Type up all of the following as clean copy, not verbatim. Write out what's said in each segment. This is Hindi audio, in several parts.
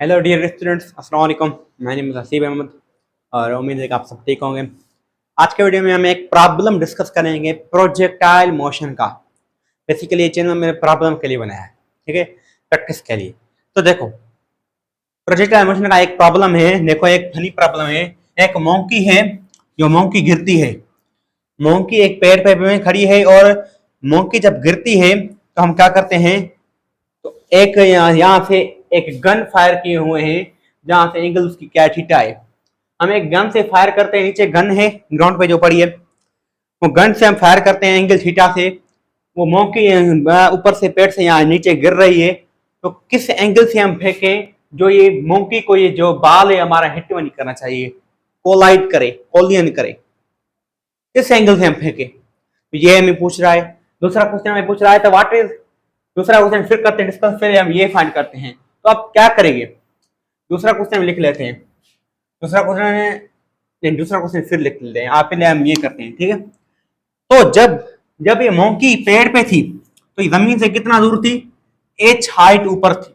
हेलो डियर स्टूडेंट्स, अस्सलाम वालेकुम। मैं नेम हसीब अहमद और उम्मीद है कि आप सब ठीक होंगे। आज के वीडियो में हम एक प्रॉब्लम डिस्कस करेंगे प्रोजेक्टाइल मोशन का। बेसिकली ये चैनल मैंने प्रॉब्लम के लिए बनाया है, ठीक है, प्रैक्टिस के लिए। तो देखो, प्रोजेक्टाइल मोशन का एक प्रॉब्लम है। देखो, एक फनी प्रॉब्लम है। एक मोंकी है, जो मोंकी गिरती है। मोंकी एक पेड़ पे खड़ी है और मोंकी जब गिरती है तो हम क्या करते हैं, तो एक यहाँ से एक गन फायर किए हुए हैं जहां से एंगल उसकी क्या थीटा है। हम एक गन से फायर करते हैं, नीचे गन है ग्राउंड पे जो पड़ी है, वो गन से हम फायर करते हैं एंगल थीटा से। वो मोंकी ऊपर से पेड़ से यहाँ नीचे गिर रही है, तो किस एंगल से हम फेंकें जो ये मोंकी को, ये जो बाल है हमारा, हिट नहीं करना चाहिए, कोलाइड करे, कोलियन करे, किस एंगल से हम फेंके, तो ये हमें पूछ रहा है। दूसरा क्वेश्चन हमें पूछ रहा है, तो व्हाट इज, दूसरा क्वेश्चन फिर करते हैं डिस्कस, फिर हम ये फाइंड करते हैं। तो आप क्या करेंगे, दूसरा क्वेश्चन लिख लेते हैं, दूसरा क्वेश्चन फिर लिख लेते हैं। आप पहले हम ये करते हैं, ठीक है। तो जब ये मोंकी पेड़ पे थी तो ये जमीन से कितना दूर थी, h हाइट ऊपर थी।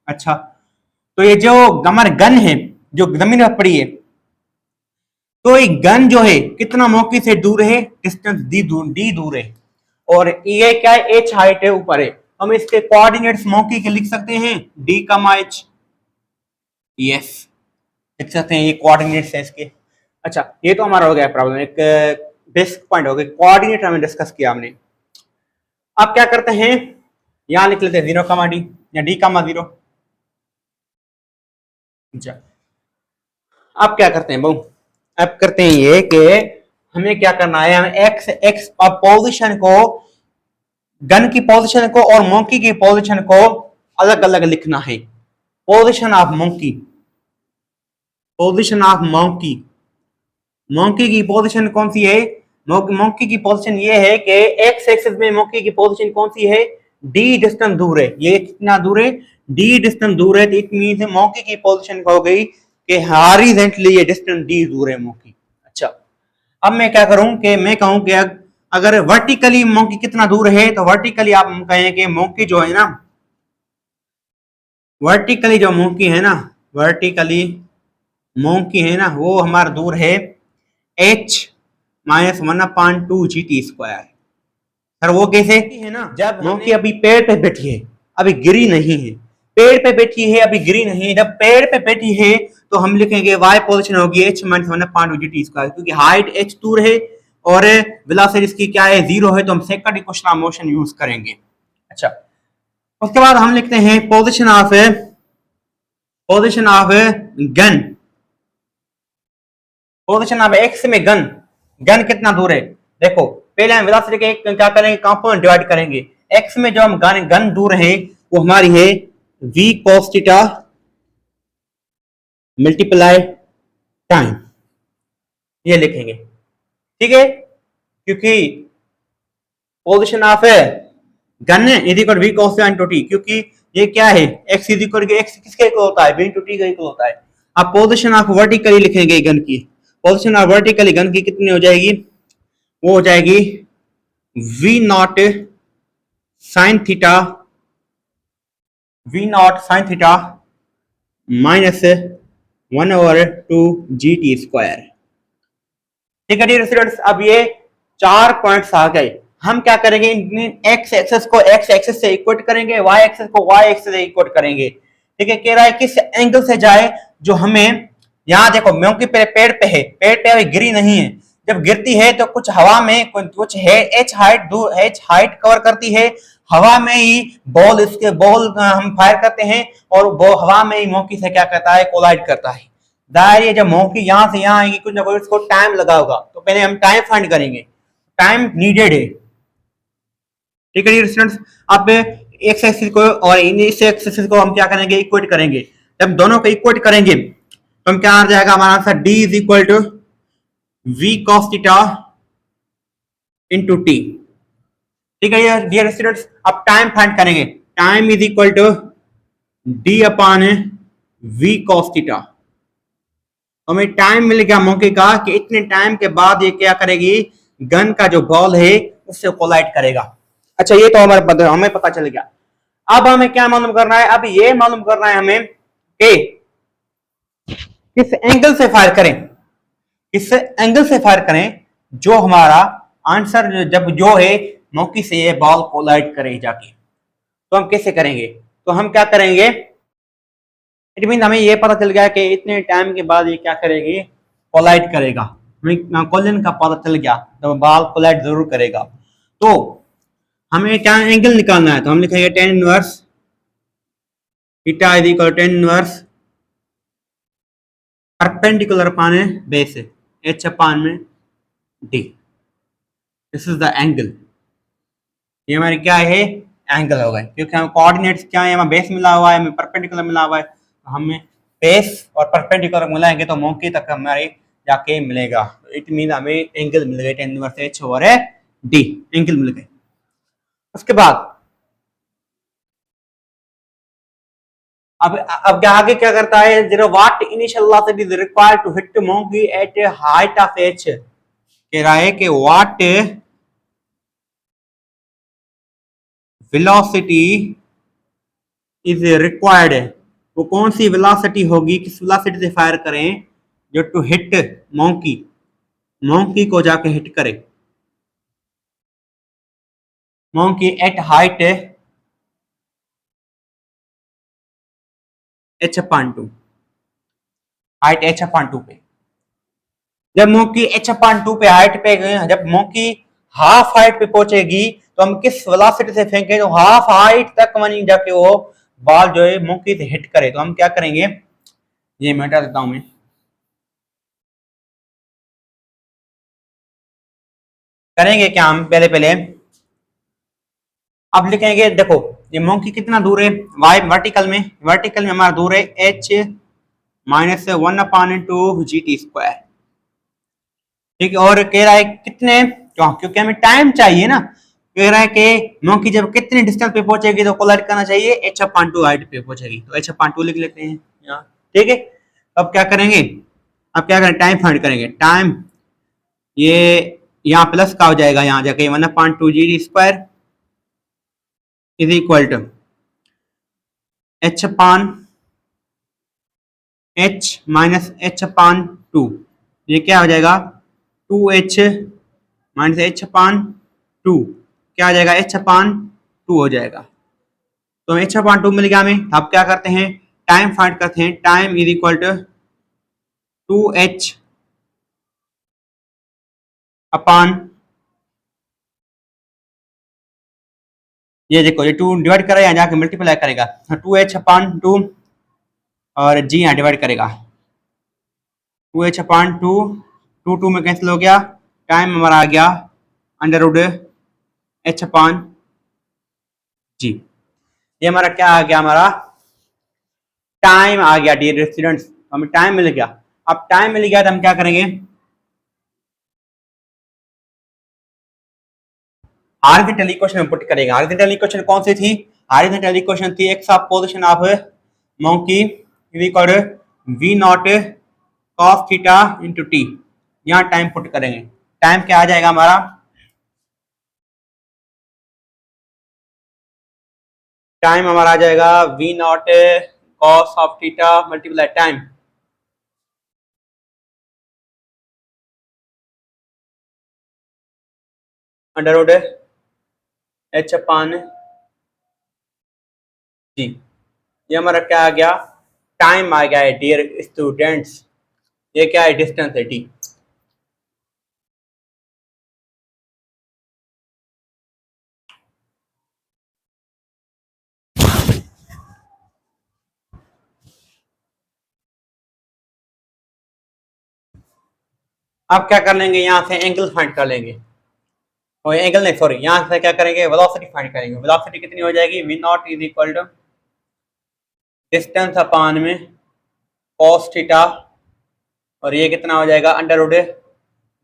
अच्छा, तो ये जो हमारे गन है जो जमीन पर पड़ी है, तो ये गन जो है कितना मोंकी से दूर है, डिस्टेंस डी दूर है, और ये क्या है, h हाइट है, ऊपर है। हम इसके कोऑर्डिनेट्स मोंकी के लिख सकते हैं, d, h, यस, लिख सकते हैं, ये कोऑर्डिनेट्स है इसके। अच्छा, ये तो हमारा हो गया प्रॉब्लम, एक बेसिक पॉइंट हो गया, कोऑर्डिनेट हमें डिस्कस किया हमने। अब क्या करते हैं, यहां लिख लेते हैं 0, d या d, 0। अच्छा, अब क्या करते हैं बहु, अब करते हैं ये कि हमें क्या करना है, हमें एक्स पोजीशन को, गन की पोजीशन को और मोंकी की पोजीशन को अलग अलग लिखना है। Position of monkey, position of monkey, monkey की पोजीशन कौन सी है, मोंकी की पोजीशन ये है कि एक्स एक्सिस में मोंकी की पोजीशन कौन सी है, डी डिस्टेंस दूर है। ये कितना दूर है, डी डिस्टेंस दूर है, तो इट मींस मोंकी की पोजीशन हो गई कि हॉरिजॉन्टली ये डिस्टेंस डी दूर है मोंकी। अच्छा, अब मैं क्या करूं कि मैं कहूं कि अगर वर्टिकली मोंकी कितना दूर है, तो वर्टिकली आप कहें कि मोंकी जो है ना, वर्टिकली जो मोंकी है ना, वर्टिकली मोंकी है ना, वो हमारा दूर है h minus 1/2 GT square. Sir वो कैसे है ना, जब मोंकी अभी पेड़ पे बैठी है, अभी गिरी नहीं है, पेड़ पे बैठी है, अभी गिरी नहीं है। जब पेड़ पे बैठी है तो हम लिखेंगे y पोजीशन होगी h माइनस 1/2 GT स्क्वायर, क्योंकि हाइट h दूर है और वेलोसिटी इसकी क्या है, 0 है, तो हम second equation of motion use करेंगे। अच्छा, उसके बाद हम लिखते हैं position of gun, position of x में गन, गन कितना दूर है। देखो, पहले हम वेलोसिटी के क्या करेंगे, कंपोनेंट डिवाइड करेंगे। एक्स में जो हम गन दूर है वो हमारी है v cos theta multiply time, ये लिखेंगे, ठीक है, क्योंकि position of gun is equal v cos theta into t, क्योंकि ये क्या है, x इज इक्वल के x किसके इक्वल होता है, v इनटू t के इक्वल होता है। अब पोजीशन ऑफ वर्टिकली लिखेंगे गन की, पोजीशन ऑफ वर्टिकली गन की कितनी हो जाएगी, वो हो जाएगी v not sine theta, v not sine theta minus 1/2 GT square. ठीक है डियर स्टूडेंट्स, अब ये 4 पॉइंट्स आ गए। हम क्या करेंगे, एक्स एक्सेस को एक्स एक्सेस से इक्वेट करेंगे, वाई एक्सेस को वाई एक्सेस से इक्वेट करेंगे। ठीक है, कह रहा है किस एंगल से जाए जो हमें, यहाँ देखो मोंकी पेड़ पे है, पेड़ पे अभी गिरी नहीं है, जब गिरती है तो कुछ हवा में कुछ है, h हाइट दूर, h हाइट कवर करती है, हवा में ही बॉल, इसके बॉल हम फायर करते हैं और वो हवा में ही मोंकी से क्या करता है, कोलाइड करता है। दायरे जब मोंकी यहाँ से यहाँ आएगी, कुछ ना कुछ इसको टाइम लगा होगा, तो पहले हम टाइम फाइंड करेंगे, टाइम नीडेड है। ठीक है स्टूडेंट्स, अब एक्स एक्सिस को और इस एक्सिस को हम क्या करेंगे, इक्वेट करेंगे। जब दोनों को इक्वेट करेंगे तो हम क्या आ जाएगा, हमारा answer d is equal to v cos theta into t। ठीक है डियर स्टूडेंट्स, अब टाइम फाइंड करेंगे, time is equal to d upon v cos theta. हमें टाइम मिल गया मौके का कि इतने टाइम के बाद ये क्या करेगी, गन का जो बॉल है उससे कोलाइड करेगा। अच्छा, ये तो हमें पता चल गया। अब हमें क्या मालूम करना है, अब ये मालूम करना है हमें कि किस एंगल से फायर करें, किस एंगल से फायर करें जो हमारा आंसर जब जो है मौके से ये बॉल कोलाइड करे जाके। तो हम कैसे करेंगे, तो हम क्या करेंगे, इट मीन हमें ये पता चल गया कि इतने टाइम के बाद ये क्या करेगी, कोलाइड करेगा, हमें कोलिन का पता चल गया, तो बॉल कोलाइड जरूर करेगा। तो हमें क्या एंगल निकालना है, तो हम लिखेंगे tan inverse theta is equal tan inverse perpendicular upon base H upon में D. This is the angle, ये हमारे क्या है, एंगल हो गए, क्योंकि हम कोऑर्डिनेट्स क्या है, हमें बेस मिला हुआ है, हमें परपेंडिकुलर मिला हुआ है, तो हमें बेस और परपेंडिकुलर मिलाएंगे तो मौके तक हमारे जाके मिलेगा। इट मीन हमें एंगल मिल गए tan inverse H over D, angle मिल गए। उसके बाद अब आगे क्या करता है, zero what initial velocity is required to hit monkey at a height of H, कह रहा है कि वाट वेलोसिटी इज रिक्वायर्ड है, वो कौन सी वेलोसिटी होगी, किस वेलोसिटी से फायर करें जो टू हिट मोंकी, मोंकी को जाके हिट करे, monkey at height h upon two, height h upon two पे। जब मोंकी एच अपान टू पे हाइट पे गए, जब मोंकी हाफ हाइट पे पहुंचेगी तो हम किस वेलोसिटी से फेंकें जो हाफ हाइट तक वहीं जाके वो बॉल जो है मोंकी से हिट करे। तो हम क्या करेंगे, ये मैं हटा देता हूं मैं, करेंगे क्या हम पहले पहले, अब लिखेंगे, देखो ये मोंकी कितना दूर है, वाई वर्टिकल में, वर्टिकल में हमारा दूर है H minus one upon two G T square, ठीक है। और कह रहा है कितने, क्योंकि हमें टाइम चाहिए ना, कह रहा है कि मोंकी जब कितने डिस्टेंस पे पहुंचेगी तो कोलाइड करना चाहिए एच अपान टू हाइट पे पहुंचेगी, तो एच अपान टू लिख लेते हैं यहाँ, ठीक है। अब क्या करेंगे, अब क्या करें, टाइम फाइंड करेंगे, टाइम ये यहाँ प्लस का हो जाएगा, यहाँ जाके one upon two g d square is equal to H upon h minus h upon two, ये क्या हो जाएगा, two h minus h upon two, क्या आ जाएगा, एच अपान टू हो जाएगा। तो एच अपान टू मिल गया हमें। अब क्या करते हैं, टाइम फाइंड करते हैं, time is equal to two H upon, ये देखो ये टू डिवाइड करेगा, यहाँ जाके मल्टीप्लाई करेगा, टू एच अपान टू और जी यहाँ डिवाइड करेगा, two H upon two, two two में कैंसिल हो गया, टाइम हमारा आ गया अंडर रूड एच अपान जी, ये हमारा क्या आ गया, हमारा टाइम आ गया डियर स्टूडेंट्स, हमें टाइम मिल गया। अब टाइम मिल गया तो हम क्या करेंगे, हॉरिजॉन्टल इक्वेशन में पुट करेंगे। हॉरिजॉन्टल इक्वेशन कौन सी थी, हॉरिजॉन्टल इक्वेशन थी x of position of monkey is equal v not cos theta into T, यहाँ टाइम पुट करेंगे, टाइम क्या आ जाएगा हमारा, टाइम हमारा आ जाएगा we not cos of theta multiply time, under root H upon जी, ये हमारा क्या आ गया, टाइम आ गया है डियर स्टूडेंट्स, ये क्या है, डिस्टेंस है टी। अब क्या कर लेंगे, यहाँ से एंगल फाइंड कर लेंगे, और एंगल नहीं सॉरी, यहाँ से क्या करेंगे, वेलोसिटी फाइंड करेंगे। वेलोसिटी कितनी हो जाएगी, V not is equal to distance upon में कॉस थीटा, और ये कितना हो जाएगा अंडर रूट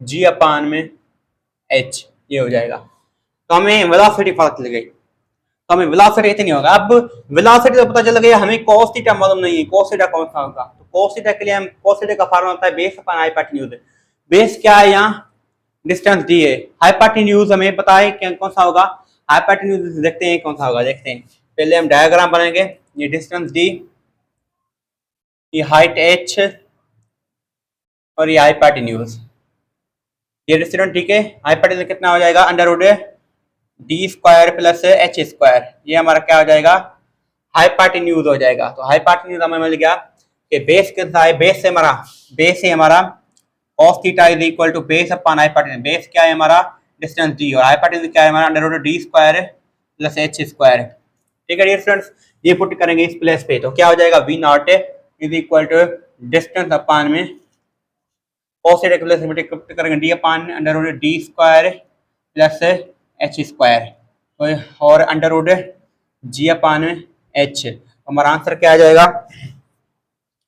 जी अपान में एच, ये हो जाएगा। तो हमें वेलोसिटी पता चल गई, तो हमें वेलोसिटी इतनी होगा। अब वेलोसिटी तो पता चल गई, हमें cos थीटा मालूम नहीं है, cos थीटा कौन सा होगा, तो cos थीटा के लिए हम cos थीटा का फार्मूला होता है बेस अपॉन हाइपोटेन्यूज। बेस क्या है, यहाँ डिस्टेंस डी है, हाइपोटेन्यूज हमें पता है कि कौन सा होगा, हाइपोटेन्यूज देखते हैं कौन सा होगा, देखते हैं। पहले हम डायग्राम बनाएंगे, ये डिस्टेंस डी ये हाइट h और ये हाइपोटेन्यूज। ये स्टूडेंट ठीक है, हाइपोटेन्यूज कितना हो जाएगा, under root D square plus H square, ये हमारा क्या हो जाएगा, हाइपोटेन्यूज हो जाएगा। तो हाइपोटेन्यूज हमें मिल गया कि बेस कितना है, बेस है हमारा cos theta is equal to base upon hypotenuse. Base क्या है हमारा, डिस्टेंस d, और हाइपोटेन्यूज क्या है हमारा, under root D square plus H square. ठीक है डियर स्टूडेंट्स, ये पुट करेंगे इस प्लेस पे तो क्या हो जाएगा, we not is equal to distance upon में cos थीटा प्लस पुट करेंगे d upon under root D square plus H square और अंडर रूट जी अपॉन एच। हमारा आंसर क्या आ जाएगा,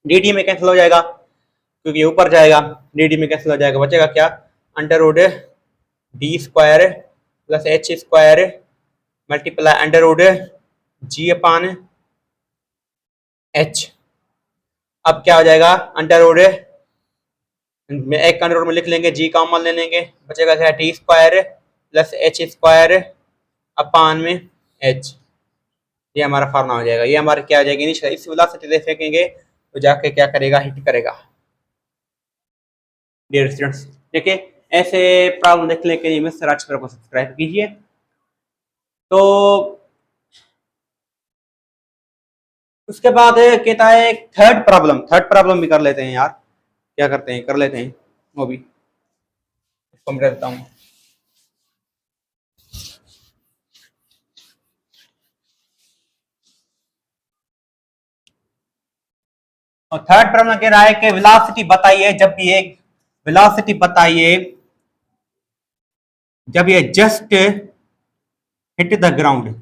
डी डी में कैंसिल हो जाएगा क्योंकि ये ऊपर जाएगा, डी डी में कैंसिल हो जाएगा, बचेगा क्या, under root D square plus H square multiply under root जी अपॉन एच। अब क्या हो जाएगा, अंडर रूट में एक अंडर रूट में लिख लेंगे, जी कॉमन ले लेंगे, बचेगा क्या, T square plus H square upon में एच। ये हमारा फार्मूला हो जाएगा। ये हमारा क्या हो जाएगा, इस वेलोसिटी से फेंकेंगे तो जाके क्या करेगा, हिट करेगा। डियर स्टूडेंट्स देखिए, ऐसे प्रॉब्लम देखने के लिए मिस्टर राजपुर को सब्सक्राइब कीजिए। तो उसके बाद कहता है एक थर्ड प्रॉब्लम भी कर लेते हैं यार, क्या करते हैं, कर लेते हैं वो भी, इसको मैं देता हूँ। और थर्ड प्रॉब्लम कह रहा है कि वेलोसिटी बताइए, जब ये जस्ट हिट द ग्राउंड,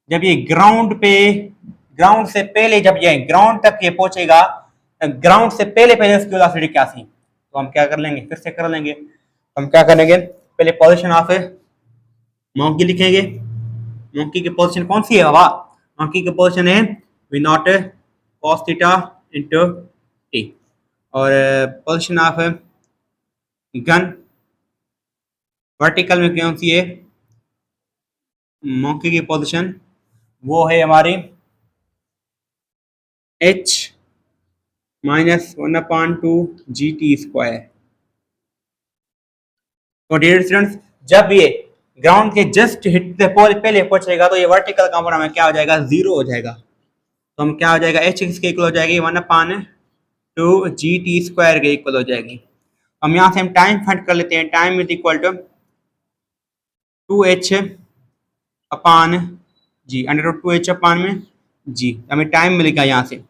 जब ये ग्राउंड से पहले, जब ये ग्राउंड तक ये पहुंचेगा, ग्राउंड से पहले उसकी वेलोसिटी क्या थी। तो हम क्या कर लेंगे, फिर से कर लेंगे। हम क्या करेंगे, पहले पोजीशन ऑफ मंकी लिखेंगे। मंकी की पोजीशन कौन सी है बाबा, मंकी की पोजीशन है v not cos theta into t, और पोजीशन ऑफ गन वर्टिकल में कौन सी है, मंकी की पोजीशन वो है हमारी h माइनस 1/2 GT स्क्वायर। तो डियर स्टूडेंट्स, जब ये ग्राउंड के जस्ट हिट से पहले पहुंचेगा तो ये वर्टिकल कंपोनेंट में क्या हो जाएगा, 0 हो जाएगा। तो हम क्या हो जाएगा, h किसके इक्वल हो जाएगी, 1/2 GT स्क्वायर के इक्वल हो जाएगी। हम यहाँ से हम टाइम फाइंड कर लेते हैं, time is equal to 2h upon g, under root 2h upon में जी। हमें टाइम मिलेगा, यहाँ से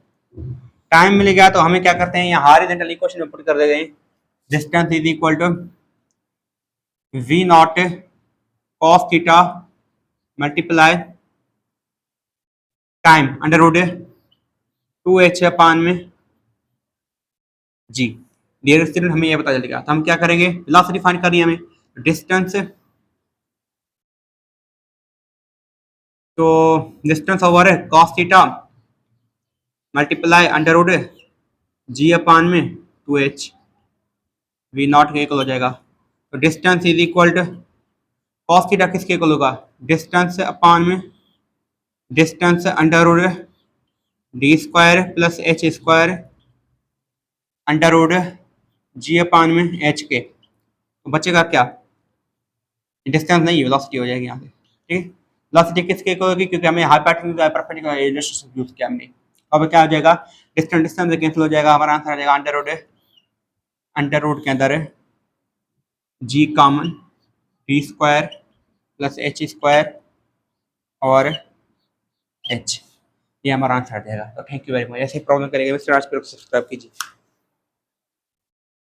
टाइम मिलेगा तो हमें क्या करते हैं, यहाँ हॉरिजॉन्टल इक्वेशन में पुट कर देते हैं, distance is equal to v not cos theta multiply time under root 2h upon में जी। डियर स्टूडेंट, हमें ये पता चलेगा तो हम क्या करेंगे, वेलोसिटी फाइंड करनी है हमें, डिस्टेंस, तो distance over cos theta multiply under root जी अपॉन में 2h, वी नॉट के इक्वल हो जाएगा। तो distance is equal to cos theta किसके इक्वल होगा, डिस्टेंस अपॉन में distance under root D square plus H square under root जी अपॉन में एच के। तो बचेगा क्या, डिस्टेंस नहीं, वेलोसिटी हो जाएगी यहाँ से। ठीक है, वेलोसिटी किसके इक्वल होगी, क्योंकि हमें हाइपोटेन्यूज परपेंडिकुलर रिलेशनशिप यूज किया हमने। अब क्या हो जाएगा, डिस्टेंस से कैंसिल हो जाएगा, हमारा आंसर आ जाएगा अंडर रूट के अंदर G common, D square plus H square और एच, ये हमारा आंसर आ जाएगा। तो थैंक यू वेरी मच। ऐसे प्रॉब्लम करेंगे मिस्टर राजपुर को सब्सक्राइब कीजिए।